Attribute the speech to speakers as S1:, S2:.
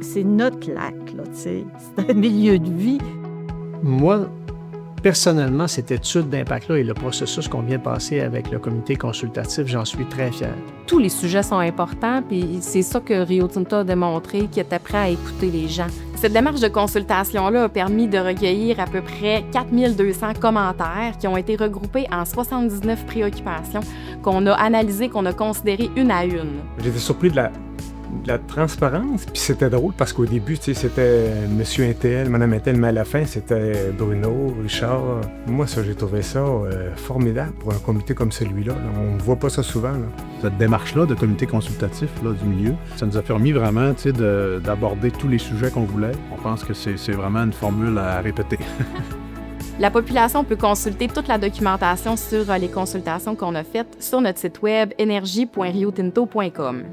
S1: c'est notre lac, là, tu sais. C'est un milieu de vie.
S2: Moi, personnellement, cette étude d'impact-là et le processus qu'on vient de passer avec le comité consultatif, j'en suis très fier.
S3: Tous les sujets sont importants, puis c'est ça que Rio Tinto a démontré, qu'il était prêt à écouter les gens. Cette démarche de consultation-là a permis de recueillir à peu près 4200 commentaires qui ont été regroupés en 79 préoccupations qu'on a analysées, qu'on a considérées une à une.
S4: J'étais surpris de la transparence, puis c'était drôle parce qu'au début, tu sais, c'était Monsieur Intel, Madame Intel, mais à la fin, c'était Bruno, Richard. Moi, ça, j'ai trouvé ça formidable pour un comité comme celui-là. Là. On ne voit pas ça souvent. Là.
S5: Cette démarche-là de comité consultatif là, du milieu, ça nous a permis vraiment d'aborder tous les sujets qu'on voulait. On pense que c'est vraiment une formule à répéter.
S3: La population peut consulter toute la documentation sur les consultations qu'on a faites sur notre site web energie.riotinto.com.